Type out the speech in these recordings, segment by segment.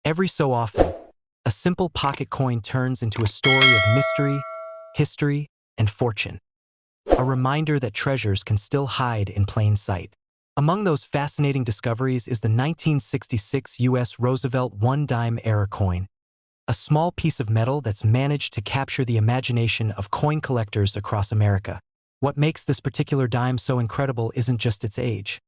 Every so often, a simple pocket coin turns into a story of mystery, history, and fortune. A reminder that treasures can still hide in plain sight. Among those fascinating discoveries is the 1966 U.S. Roosevelt one-dime error coin, a small piece of metal that's managed to capture the imagination of coin collectors across America. What makes this particular dime so incredible isn't just its age,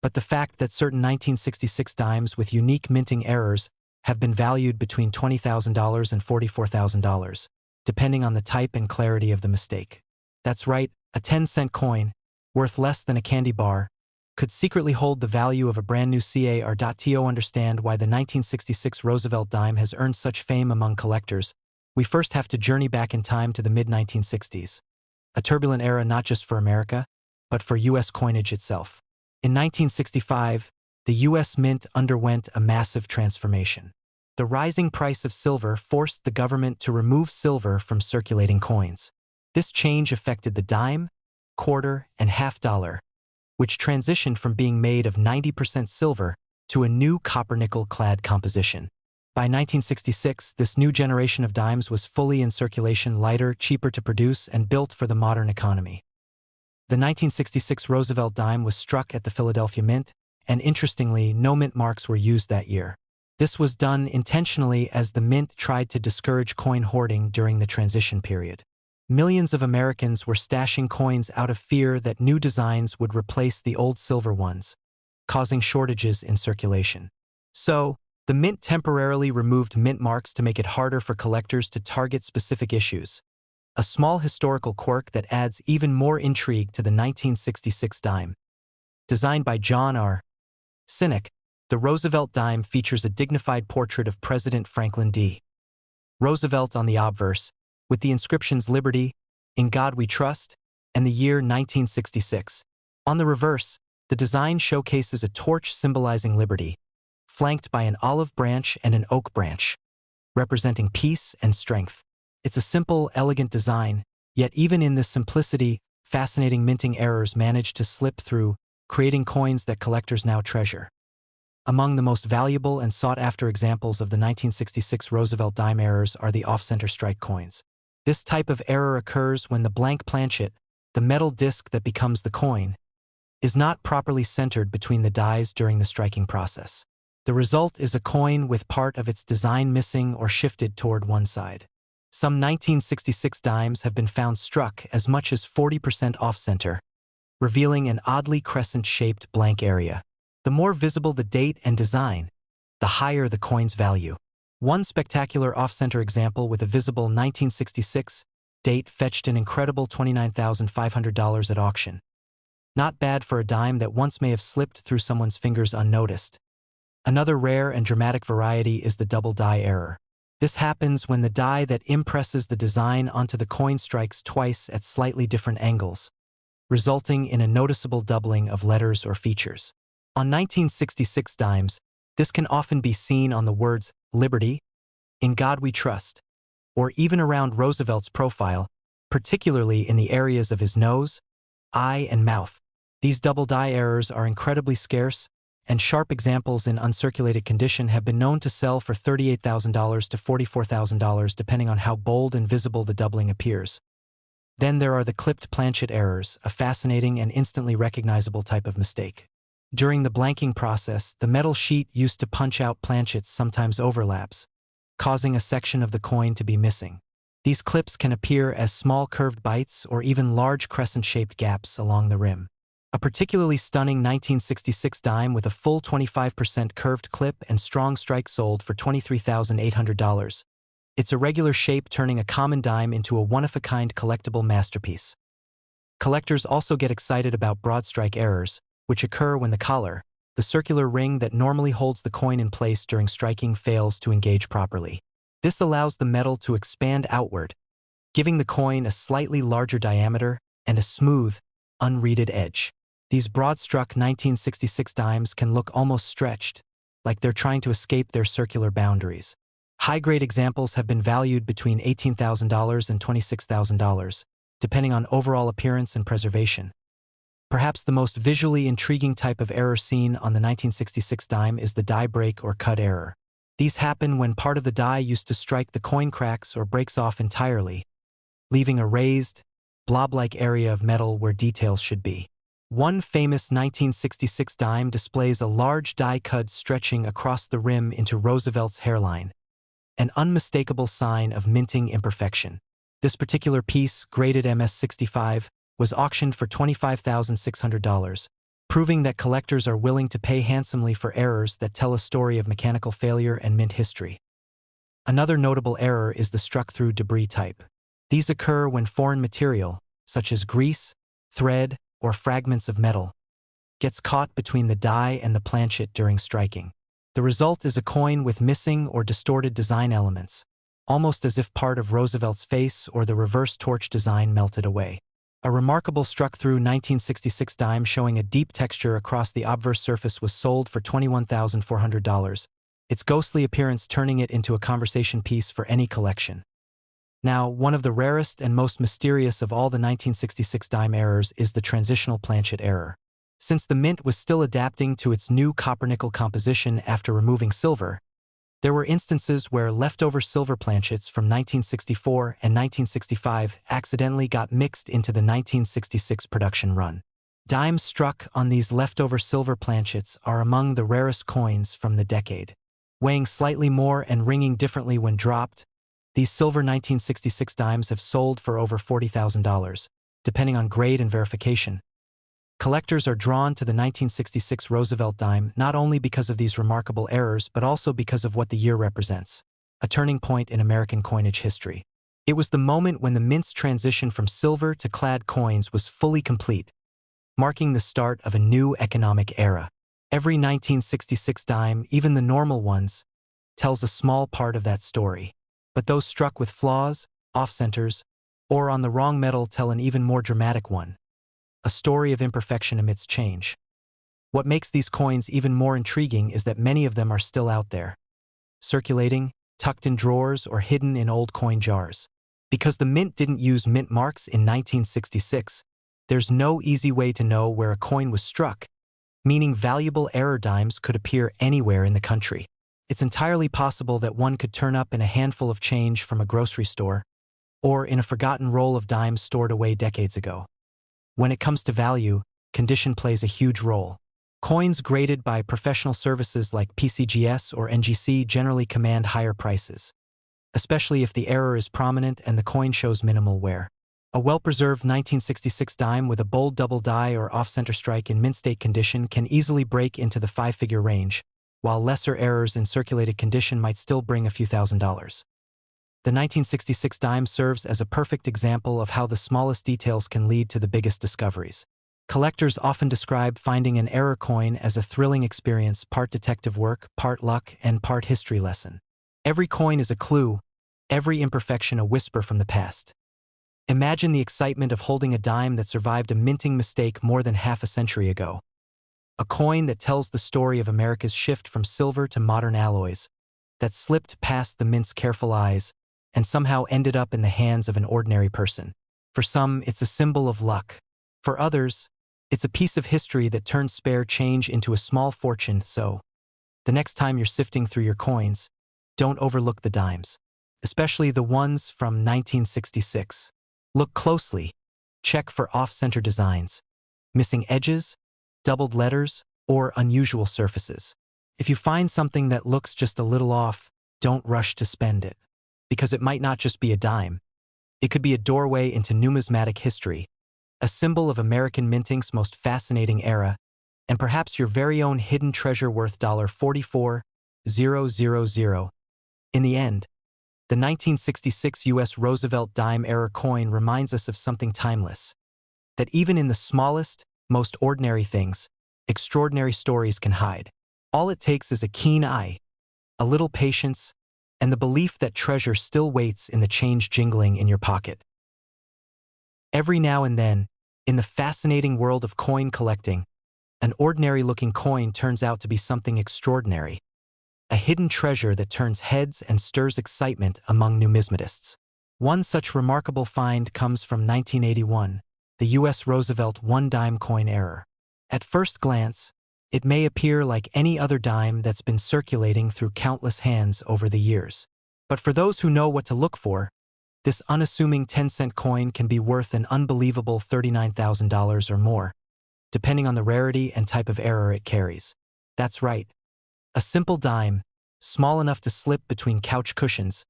but the fact that certain 1966 dimes with unique minting errors have been valued between $20,000 and $44,000, depending on the type and clarity of the mistake. That's right, a 10-cent coin, worth less than a candy bar, could secretly hold the value of a brand new car. To understand why the 1966 Roosevelt dime has earned such fame among collectors, we first have to journey back in time to the mid-1960s. A turbulent era not just for America, but for U.S. coinage itself. In 1965, the U.S. Mint underwent a massive transformation. The rising price of silver forced the government to remove silver from circulating coins. This change affected the dime, quarter, and half dollar, which transitioned from being made of 90% silver to a new copper-nickel-clad composition. By 1966, this new generation of dimes was fully in circulation, lighter, cheaper to produce, and built for the modern economy. The 1966 Roosevelt dime was struck at the Philadelphia Mint, and interestingly, no mint marks were used that year. This was done intentionally as the Mint tried to discourage coin hoarding during the transition period. Millions of Americans were stashing coins out of fear that new designs would replace the old silver ones, causing shortages in circulation. So, the Mint temporarily removed mint marks to make it harder for collectors to target specific issues, a small historical quirk that adds even more intrigue to the 1966 dime. Designed by John R. Sinek, the Roosevelt dime features a dignified portrait of President Franklin D. Roosevelt on the obverse, with the inscriptions Liberty, In God We Trust, and the year 1966. On the reverse, the design showcases a torch symbolizing liberty, flanked by an olive branch and an oak branch, representing peace and strength. It's a simple, elegant design, yet even in this simplicity, fascinating minting errors manage to slip through, creating coins that collectors now treasure. Among the most valuable and sought-after examples of the 1966 Roosevelt dime errors are the off-center strike coins. This type of error occurs when the blank planchet, the metal disc that becomes the coin, is not properly centered between the dies during the striking process. The result is a coin with part of its design missing or shifted toward one side. Some 1966 dimes have been found struck as much as 40% off-center, revealing an oddly crescent-shaped blank area. The more visible the date and design, the higher the coin's value. One spectacular off-center example with a visible 1966 date fetched an incredible $29,500 at auction. Not bad for a dime that once may have slipped through someone's fingers unnoticed. Another rare and dramatic variety is the double die error. This happens when the die that impresses the design onto the coin strikes twice at slightly different angles, resulting in a noticeable doubling of letters or features. On 1966 dimes, this can often be seen on the words Liberty, In God We Trust, or even around Roosevelt's profile, particularly in the areas of his nose, eye, and mouth. These double die errors are incredibly scarce, and sharp examples in uncirculated condition have been known to sell for $38,000 to $44,000 depending on how bold and visible the doubling appears. Then there are the clipped planchet errors, a fascinating and instantly recognizable type of mistake. During the blanking process, the metal sheet used to punch out planchets sometimes overlaps, causing a section of the coin to be missing. These clips can appear as small curved bites or even large crescent-shaped gaps along the rim. A particularly stunning 1966 dime with a full 25% curved clip and strong strike sold for $23,800. Its irregular shape turning a common dime into a one-of-a-kind collectible masterpiece. Collectors also get excited about broad strike errors, which occur when the collar, the circular ring that normally holds the coin in place during striking, fails to engage properly. This allows the metal to expand outward, giving the coin a slightly larger diameter and a smooth, unreeded edge. These broad-struck 1966 dimes can look almost stretched, like they're trying to escape their circular boundaries. High-grade examples have been valued between $18,000 and $26,000, depending on overall appearance and preservation. Perhaps the most visually intriguing type of error seen on the 1966 dime is the die break or cut error. These happen when part of the die used to strike the coin cracks or breaks off entirely, leaving a raised, blob-like area of metal where details should be. One famous 1966 dime displays a large die cut stretching across the rim into Roosevelt's hairline, an unmistakable sign of minting imperfection. This particular piece, graded MS-65, was auctioned for $25,600, proving that collectors are willing to pay handsomely for errors that tell a story of mechanical failure and mint history. Another notable error is the struck-through debris type. These occur when foreign material, such as grease, thread, or fragments of metal, gets caught between the die and the planchet during striking. The result is a coin with missing or distorted design elements, almost as if part of Roosevelt's face or the reverse torch design melted away. A remarkable struck-through 1966 dime showing a deep texture across the obverse surface was sold for $21,400, its ghostly appearance turning it into a conversation piece for any collection. Now, one of the rarest and most mysterious of all the 1966 dime errors is the transitional planchet error. Since the mint was still adapting to its new copper-nickel composition after removing silver, there were instances where leftover silver planchets from 1964 and 1965 accidentally got mixed into the 1966 production run. Dimes struck on these leftover silver planchets are among the rarest coins from the decade. Weighing slightly more and ringing differently when dropped, these silver 1966 dimes have sold for over $40,000, depending on grade and verification. Collectors are drawn to the 1966 Roosevelt dime not only because of these remarkable errors but also because of what the year represents, a turning point in American coinage history. It was the moment when the mint's transition from silver to clad coins was fully complete, marking the start of a new economic era. Every 1966 dime, even the normal ones, tells a small part of that story. But those struck with flaws, off-centers, or on the wrong metal tell an even more dramatic one. A story of imperfection amidst change. What makes these coins even more intriguing is that many of them are still out there, circulating, tucked in drawers, or hidden in old coin jars. Because the mint didn't use mint marks in 1966, there's no easy way to know where a coin was struck, meaning valuable error dimes could appear anywhere in the country. It's entirely possible that one could turn up in a handful of change from a grocery store, or in a forgotten roll of dimes stored away decades ago. When it comes to value, condition plays a huge role. Coins graded by professional services like PCGS or NGC generally command higher prices, especially if the error is prominent and the coin shows minimal wear. A well-preserved 1966 dime with a bold double die or off-center strike in mint-state condition can easily break into the five-figure range, while lesser errors in circulated condition might still bring a few $1,000s. The 1966 dime serves as a perfect example of how the smallest details can lead to the biggest discoveries. Collectors often describe finding an error coin as a thrilling experience, part detective work, part luck, and part history lesson. Every coin is a clue, every imperfection a whisper from the past. Imagine the excitement of holding a dime that survived a minting mistake more than half a century ago. A coin that tells the story of America's shift from silver to modern alloys, that slipped past the mint's careful eyes and somehow ended up in the hands of an ordinary person. For some, it's a symbol of luck. For others, it's a piece of history that turned spare change into a small fortune. So, the next time you're sifting through your coins, don't overlook the dimes, especially the ones from 1966. Look closely. Check for off-center designs, missing edges, doubled letters, or unusual surfaces. If you find something that looks just a little off, don't rush to spend it, because it might not just be a dime. It could be a doorway into numismatic history, a symbol of American minting's most fascinating era, and perhaps your very own hidden treasure worth $44,000. In the end, the 1966 U.S. Roosevelt dime-era coin reminds us of something timeless, that even in the smallest, most ordinary things, extraordinary stories can hide. All it takes is a keen eye, a little patience, and the belief that treasure still waits in the change jingling in your pocket. Every now and then, in the fascinating world of coin collecting, an ordinary-looking coin turns out to be something extraordinary, a hidden treasure that turns heads and stirs excitement among numismatists. One such remarkable find comes from 1981, the U.S. Roosevelt one-dime coin error. At first glance, It may appear like any other dime that's been circulating through countless hands over the years. But for those who know what to look for, this unassuming 10-cent coin can be worth an unbelievable $39,000 or more, depending on the rarity and type of error it carries. That's right. A simple dime, small enough to slip between couch cushions,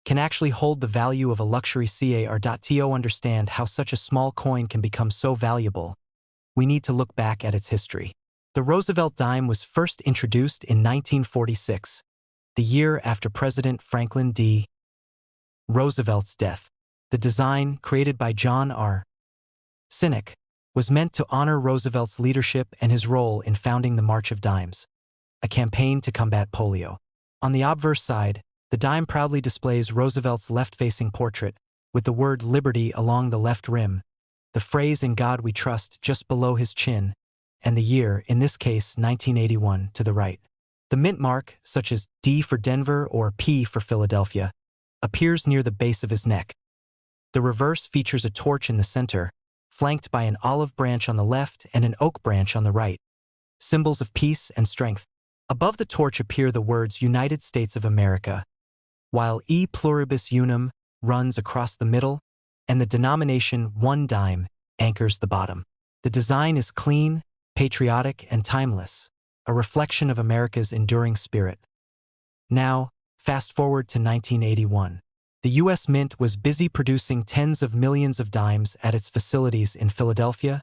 can actually hold the value of a luxury car. To understand how such a small coin can become so valuable, we need to look back at its history. The Roosevelt dime was first introduced in 1946, the year after President Franklin D. Roosevelt's death. The design, created by John R. Sinek, was meant to honor Roosevelt's leadership and his role in founding the March of Dimes, a campaign to combat polio. On the obverse side, the dime proudly displays Roosevelt's left-facing portrait, with the word liberty along the left rim, the phrase "In God We Trust" just below his chin, and the year, in this case 1981, to the right. The mint mark, such as D for Denver or P for Philadelphia, appears near the base of his neck. The reverse features a torch in the center, flanked by an olive branch on the left and an oak branch on the right, symbols of peace and strength. Above the torch appear the words United States of America, while E pluribus unum runs across the middle, and the denomination 1 dime anchors the bottom. The design is clean, patriotic, and timeless, a reflection of America's enduring spirit. Now, fast forward to 1981. The U.S. Mint was busy producing tens of millions of dimes at its facilities in Philadelphia,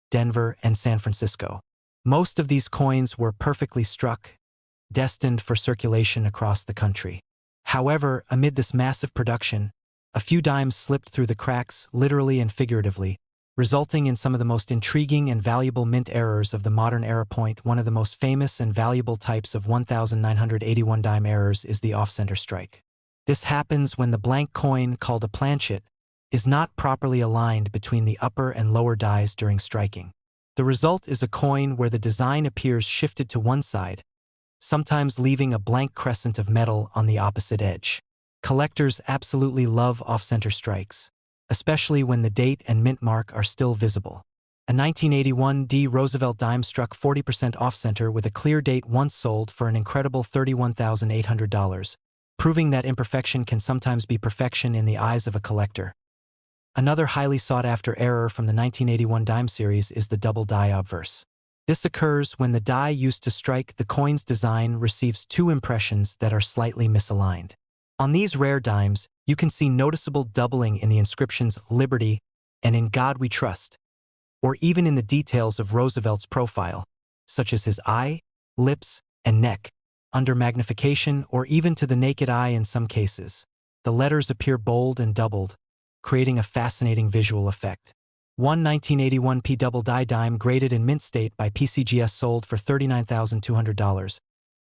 Denver, and San Francisco. Most of these coins were perfectly struck, destined for circulation across the country. However, amid this massive production, a few dimes slipped through the cracks, literally and figuratively, resulting in some of the most intriguing and valuable mint errors of the modern era. One of the most famous and valuable types of 1981 dime errors is the off-center strike. This happens when the blank coin, called a planchet, is not properly aligned between the upper and lower dies during striking. The result is a coin where the design appears shifted to one side, sometimes leaving a blank crescent of metal on the opposite edge. Collectors absolutely love off-center strikes, especially when the date and mint mark are still visible. A 1981 D. Roosevelt dime struck 40% off-center with a clear date once sold for an incredible $31,800, proving that imperfection can sometimes be perfection in the eyes of a collector. Another highly sought-after error from the 1981 dime series is the double die obverse. This occurs when the die used to strike the coin's design receives two impressions that are slightly misaligned. On these rare dimes, you can see noticeable doubling in the inscriptions "Liberty" and "In God We Trust," or even in the details of Roosevelt's profile, such as his eye, lips, and neck, under magnification or even to the naked eye in some cases. The letters appear bold and doubled, creating a fascinating visual effect. One 1981 P double die dime graded in mint state by PCGS sold for $39,200,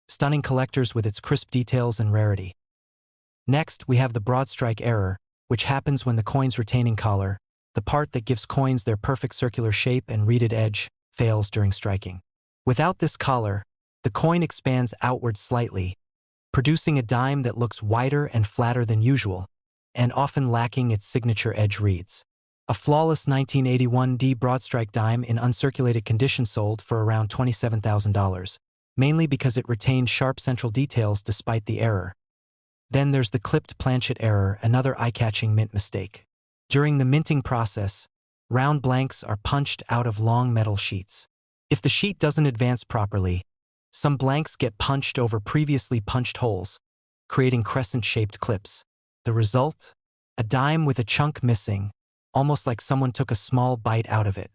stunning collectors with its crisp details and rarity. Next, we have the broad strike error, which happens when the coin's retaining collar, the part that gives coins their perfect circular shape and reeded edge, fails during striking. Without this collar, the coin expands outward slightly, producing a dime that looks wider and flatter than usual, and often lacking its signature edge reeds. A flawless 1981 D broadstrike dime in uncirculated condition sold for around $27,000, mainly because it retained sharp central details despite the error. Then there's the clipped planchet error, another eye-catching mint mistake. During the minting process, round blanks are punched out of long metal sheets. If the sheet doesn't advance properly, some blanks get punched over previously punched holes, creating crescent-shaped clips. The result? A dime with a chunk missing, almost like someone took a small bite out of it.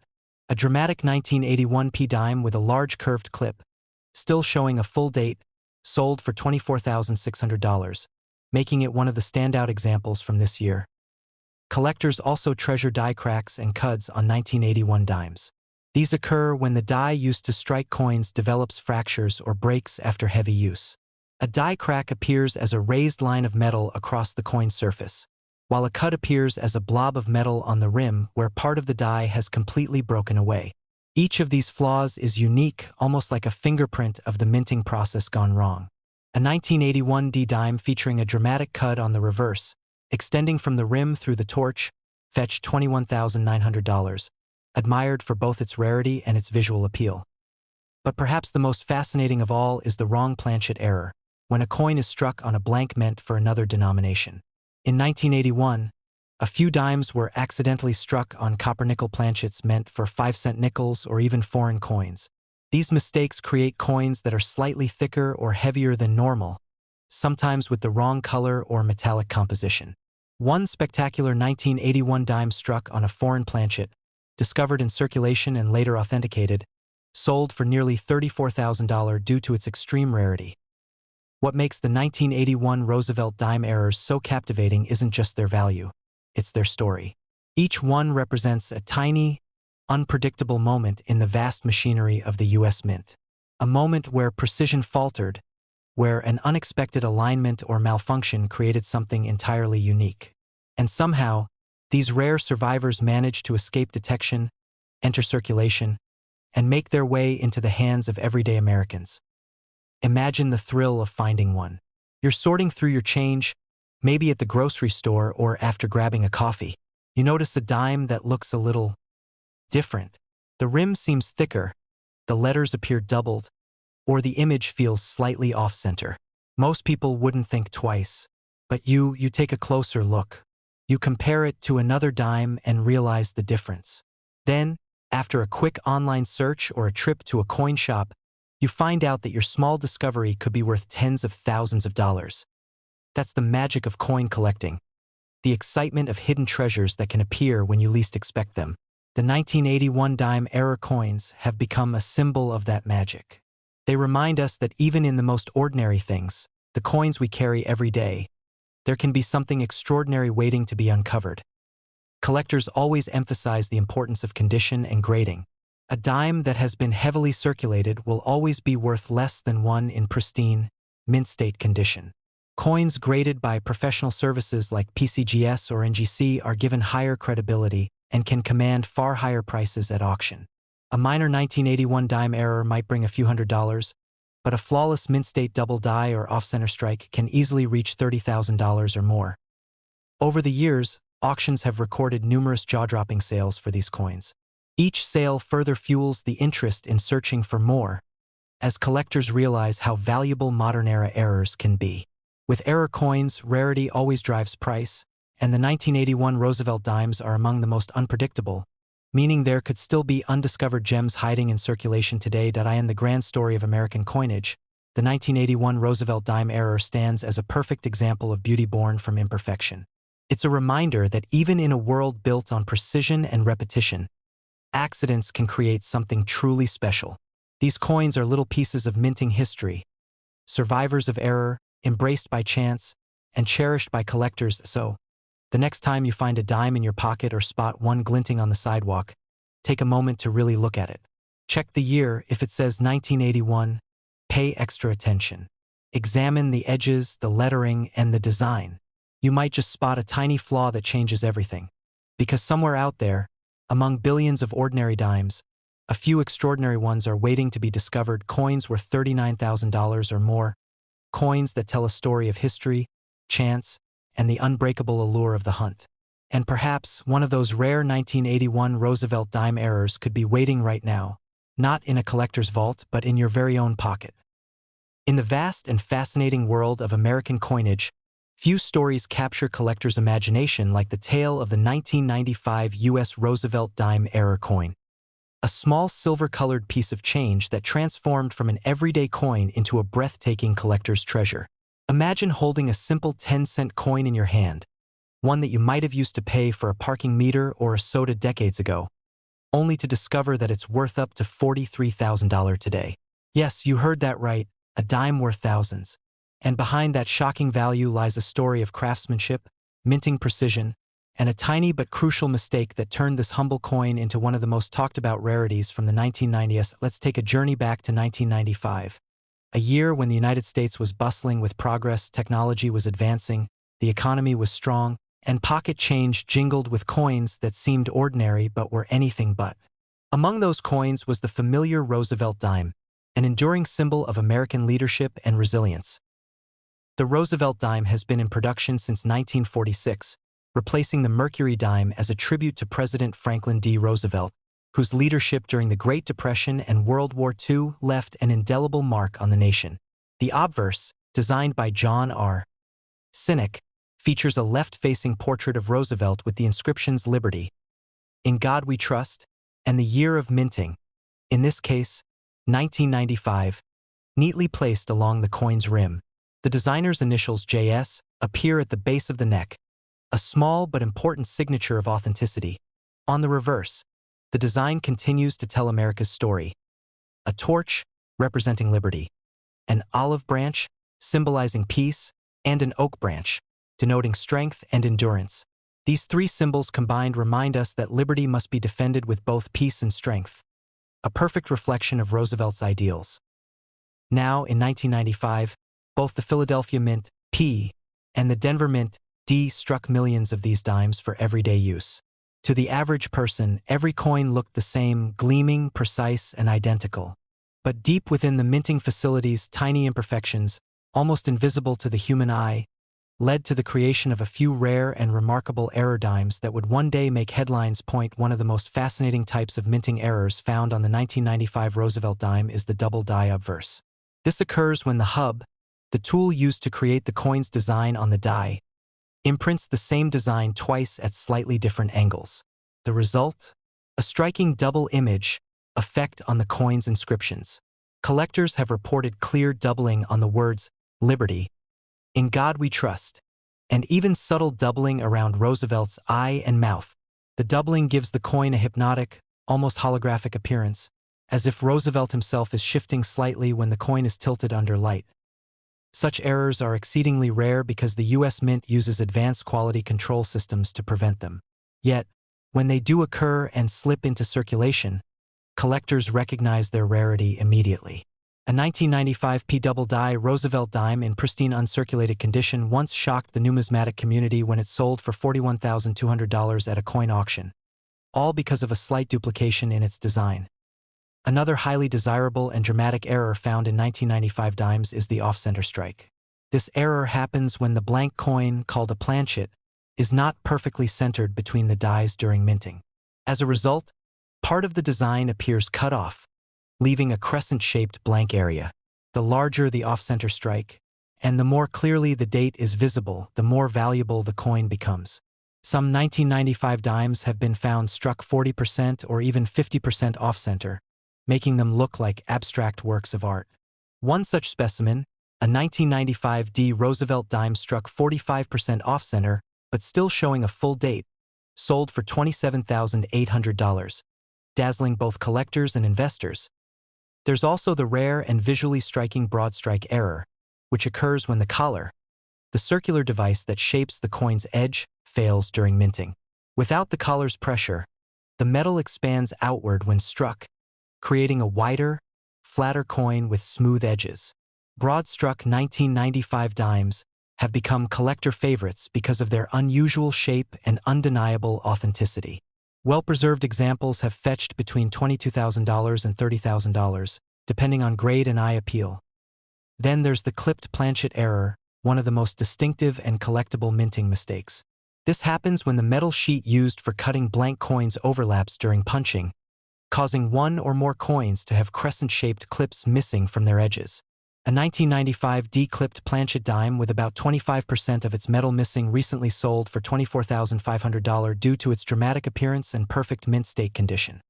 A dramatic 1981 P dime with a large curved clip, still showing a full date, sold for $24,600, making it one of the standout examples from this year. Collectors also treasure die cracks and cuds on 1981 dimes. These occur when the die used to strike coins develops fractures or breaks after heavy use. A die crack appears as a raised line of metal across the coin's surface, while a cut appears as a blob of metal on the rim where part of the die has completely broken away. Each of these flaws is unique, almost like a fingerprint of the minting process gone wrong. A 1981 D dime featuring a dramatic cut on the reverse, extending from the rim through the torch, fetched $21,900, admired for both its rarity and its visual appeal. But perhaps the most fascinating of all is the wrong planchet error, when a coin is struck on a blank meant for another denomination. In 1981, a few dimes were accidentally struck on copper-nickel planchets meant for 5-cent nickels or even foreign coins. These mistakes create coins that are slightly thicker or heavier than normal, sometimes with the wrong color or metallic composition. One spectacular 1981 dime struck on a foreign planchet, discovered in circulation and later authenticated, sold for nearly $34,000 due to its extreme rarity. What makes the 1981 Roosevelt dime errors so captivating isn't just their value, it's their story. Each one represents a tiny, unpredictable moment in the vast machinery of the U.S. Mint. A moment where precision faltered, where an unexpected alignment or malfunction created something entirely unique. And somehow, these rare survivors managed to escape detection, enter circulation, and make their way into the hands of everyday Americans. Imagine the thrill of finding one. You're sorting through your change, maybe at the grocery store or after grabbing a coffee. You notice a dime that looks a little different. The rim seems thicker, the letters appear doubled, or the image feels slightly off-center. Most people wouldn't think twice, but you take a closer look. You compare it to another dime and realize the difference. Then, after a quick online search or a trip to a coin shop, you find out that your small discovery could be worth tens of thousands of dollars. That's the magic of coin collecting, the excitement of hidden treasures that can appear when you least expect them. The 1981 dime error coins have become a symbol of that magic. They remind us that even in the most ordinary things, the coins we carry every day, there can be something extraordinary waiting to be uncovered. Collectors always emphasize the importance of condition and grading. A dime that has been heavily circulated will always be worth less than one in pristine, mint-state condition. Coins graded by professional services like PCGS or NGC are given higher credibility and can command far higher prices at auction. A minor 1981 dime error might bring a few $100s, but a flawless mint-state double die or off-center strike can easily reach $30,000 or more. Over the years, auctions have recorded numerous jaw-dropping sales for these coins. Each sale further fuels the interest in searching for more, as collectors realize how valuable modern-era errors can be. With error coins, rarity always drives price, and the 1981 Roosevelt dimes are among the most unpredictable, meaning there could still be undiscovered gems hiding in circulation today. In the grand story of American coinage, the 1981 Roosevelt dime error stands as a perfect example of beauty born from imperfection. It's a reminder that even in a world built on precision and repetition, accidents can create something truly special. These coins are little pieces of minting history, survivors of error, embraced by chance, and cherished by collectors. So, the next time you find a dime in your pocket or spot one glinting on the sidewalk, take a moment to really look at it. Check the year. If it says 1981, pay extra attention. Examine the edges, the lettering, and the design. You might just spot a tiny flaw that changes everything. Because somewhere out there, among billions of ordinary dimes, a few extraordinary ones are waiting to be discovered. Coins worth $39,000 or more. Coins that tell a story of history, chance, and the unbreakable allure of the hunt. And perhaps one of those rare 1981 Roosevelt dime errors could be waiting right now, not in a collector's vault, but in your very own pocket. In the vast and fascinating world of American coinage, few stories capture collectors' imagination like the tale of the 1995 U.S. Roosevelt dime error coin. A small silver-colored piece of change that transformed from an everyday coin into a breathtaking collector's treasure. Imagine holding a simple 10-cent coin in your hand, one that you might have used to pay for a parking meter or a soda decades ago, only to discover that it's worth up to $43,000 today. Yes, you heard that right, a dime worth thousands. And behind that shocking value lies a story of craftsmanship, minting precision, and a tiny but crucial mistake that turned this humble coin into one of the most talked-about rarities from the 1990s. Let's take a journey back to 1995. A year when the United States was bustling with progress, technology was advancing, the economy was strong, and pocket change jingled with coins that seemed ordinary but were anything but. Among those coins was the familiar Roosevelt dime, an enduring symbol of American leadership and resilience. The Roosevelt dime has been in production since 1946, replacing the Mercury dime as a tribute to President Franklin D. Roosevelt. whose leadership during the Great Depression and World War II left an indelible mark on the nation. The obverse, designed by John R. Sinek, features a left-facing portrait of Roosevelt with the inscriptions Liberty, In God We Trust, and the year of minting, in this case, 1995, neatly placed along the coin's rim. The designer's initials JS appear at the base of the neck, a small but important signature of authenticity. On the reverse, the design continues to tell America's story. A torch, representing liberty, an olive branch, symbolizing peace, and an oak branch, denoting strength and endurance. These three symbols combined remind us that liberty must be defended with both peace and strength, a perfect reflection of Roosevelt's ideals. Now, in 1995, both the Philadelphia Mint, P, and the Denver Mint, D, struck millions of these dimes for everyday use. To the average person, every coin looked the same, gleaming, precise, and identical. But deep within the minting facilities, tiny imperfections, almost invisible to the human eye, led to the creation of a few rare and remarkable error dimes that would one day make headlines. One of the most fascinating types of minting errors found on the 1995 Roosevelt dime is the double die obverse. This occurs when the hub, the tool used to create the coin's design on the die, imprints the same design twice at slightly different angles. The result? A striking double image effect on the coin's inscriptions. Collectors have reported clear doubling on the words Liberty, In God We Trust, and even subtle doubling around Roosevelt's eye and mouth. The doubling gives the coin a hypnotic, almost holographic appearance, as if Roosevelt himself is shifting slightly when the coin is tilted under light. Such errors are exceedingly rare because the U.S. Mint uses advanced quality control systems to prevent them. Yet, when they do occur and slip into circulation, collectors recognize their rarity immediately. A 1995 P double die Roosevelt dime in pristine uncirculated condition once shocked the numismatic community when it sold for $41,200 at a coin auction, all because of a slight duplication in its design. Another highly desirable and dramatic error found in 1995 dimes is the off-center strike. This error happens when the blank coin, called a planchet, is not perfectly centered between the dies during minting. As a result, part of the design appears cut off, leaving a crescent-shaped blank area. The larger the off-center strike, and the more clearly the date is visible, the more valuable the coin becomes. Some 1995 dimes have been found struck 40% or even 50% off-center, making them look like abstract works of art. One such specimen, a 1995 D Roosevelt dime struck 45% off-center, but still showing a full date, sold for $27,800, dazzling both collectors and investors. There's also the rare and visually striking broad strike error, which occurs when the collar, the circular device that shapes the coin's edge, fails during minting. Without the collar's pressure, the metal expands outward when struck, creating a wider, flatter coin with smooth edges. Broad-struck 1995 dimes have become collector favorites because of their unusual shape and undeniable authenticity. Well-preserved examples have fetched between $22,000 and $30,000, depending on grade and eye appeal. Then there's the clipped planchet error, one of the most distinctive and collectible minting mistakes. This happens when the metal sheet used for cutting blank coins overlaps during punching, causing one or more coins to have crescent-shaped clips missing from their edges. A 1995 D-clipped planchet dime with about 25% of its metal missing recently sold for $24,500 due to its dramatic appearance and perfect mint state condition.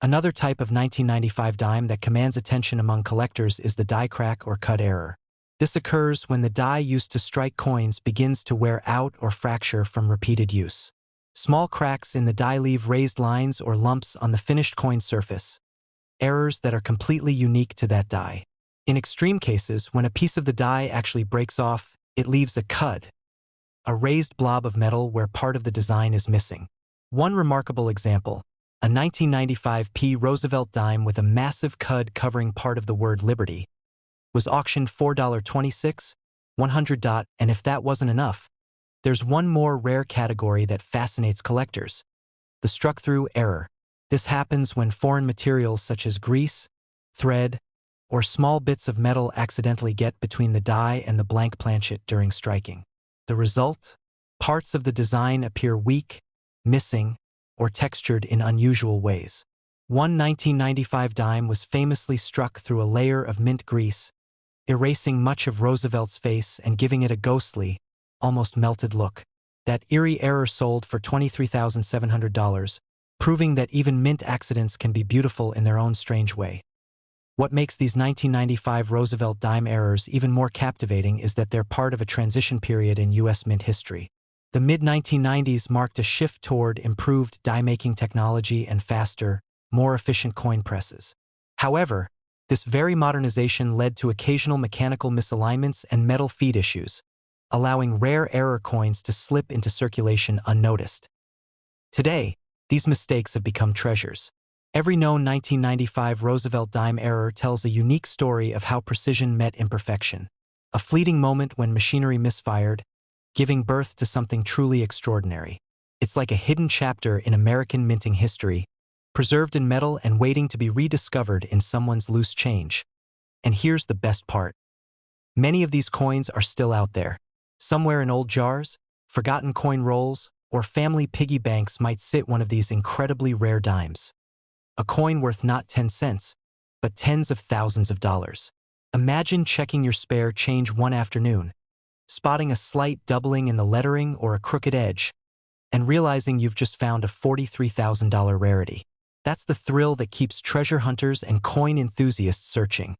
Another type of 1995 dime that commands attention among collectors is the die crack or cut error. This occurs when the die used to strike coins begins to wear out or fracture from repeated use. Small cracks in the die leave raised lines or lumps on the finished coin surface, errors that are completely unique to that die. In extreme cases, when a piece of the die actually breaks off, it leaves a cud, a raised blob of metal where part of the design is missing. One remarkable example, a 1995 P Roosevelt dime with a massive cud covering part of the word Liberty, was auctioned $4.26, 100. And if that wasn't enough, there's one more rare category that fascinates collectors: the struck-through error. This happens when foreign materials such as grease, thread, or small bits of metal accidentally get between the die and the blank planchet during striking. The result? Parts of the design appear weak, missing, or textured in unusual ways. One 1995 dime was famously struck through a layer of mint grease, erasing much of Roosevelt's face and giving it a ghostly, almost melted look. That eerie error sold for $23,700, proving that even mint accidents can be beautiful in their own strange way. What makes these 1995 Roosevelt dime errors even more captivating is that they're part of a transition period in U.S. mint history. The mid-1990s marked a shift toward improved die-making technology and faster, more efficient coin presses. However, this very modernization led to occasional mechanical misalignments and metal feed issues, allowing rare error coins to slip into circulation unnoticed. Today, these mistakes have become treasures. Every known 1995 Roosevelt dime error tells a unique story of how precision met imperfection. A fleeting moment when machinery misfired, giving birth to something truly extraordinary. It's like a hidden chapter in American minting history, preserved in metal and waiting to be rediscovered in someone's loose change. And here's the best part. Many of these coins are still out there. Somewhere in old jars, forgotten coin rolls, or family piggy banks might sit one of these incredibly rare dimes. A coin worth not 10 cents, but tens of thousands of dollars. Imagine checking your spare change one afternoon, spotting a slight doubling in the lettering or a crooked edge, and realizing you've just found a $43,000 rarity. That's the thrill that keeps treasure hunters and coin enthusiasts searching.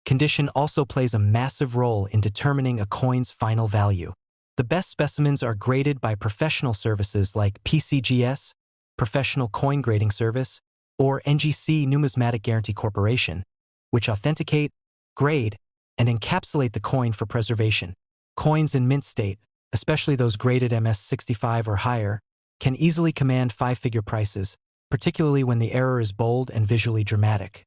Condition also plays a massive role in determining a coin's final value. The best specimens are graded by professional services like PCGS, Professional Coin Grading Service, or NGC Numismatic Guarantee Corporation, which authenticate, grade, and encapsulate the coin for preservation. Coins in mint state, especially those graded MS-65 or higher, can easily command five-figure prices, particularly when the error is bold and visually dramatic.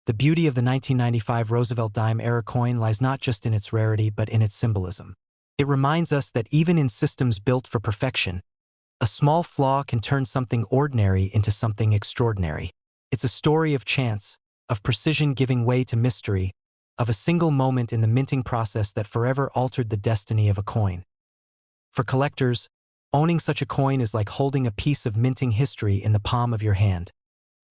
The beauty of the 1995 Roosevelt dime error coin lies not just in its rarity but in its symbolism. It reminds us that even in systems built for perfection, a small flaw can turn something ordinary into something extraordinary. It's a story of chance, of precision giving way to mystery, of a single moment in the minting process that forever altered the destiny of a coin. For collectors, owning such a coin is like holding a piece of minting history in the palm of your hand,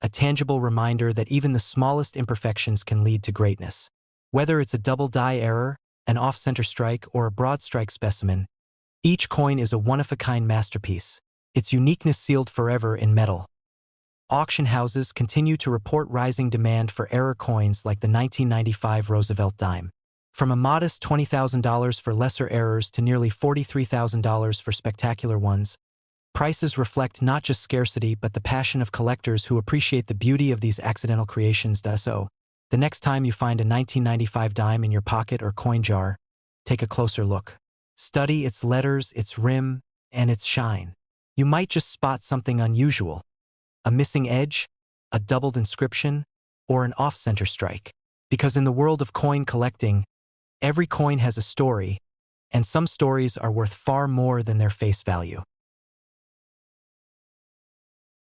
a tangible reminder that even the smallest imperfections can lead to greatness. Whether it's a double die error, an off-center strike, or a broad strike specimen, each coin is a one-of-a-kind masterpiece, its uniqueness sealed forever in metal. Auction houses continue to report rising demand for error coins like the 1995 Roosevelt dime. From a modest $20,000 for lesser errors to nearly $43,000 for spectacular ones, prices reflect not just scarcity but the passion of collectors who appreciate the beauty of these accidental creations. So, the next time you find a 1995 dime in your pocket or coin jar, take a closer look. Study its letters, its rim, and its shine. You might just spot something unusual, a missing edge, a doubled inscription, or an off-center strike. Because in the world of coin collecting, every coin has a story, and some stories are worth far more than their face value.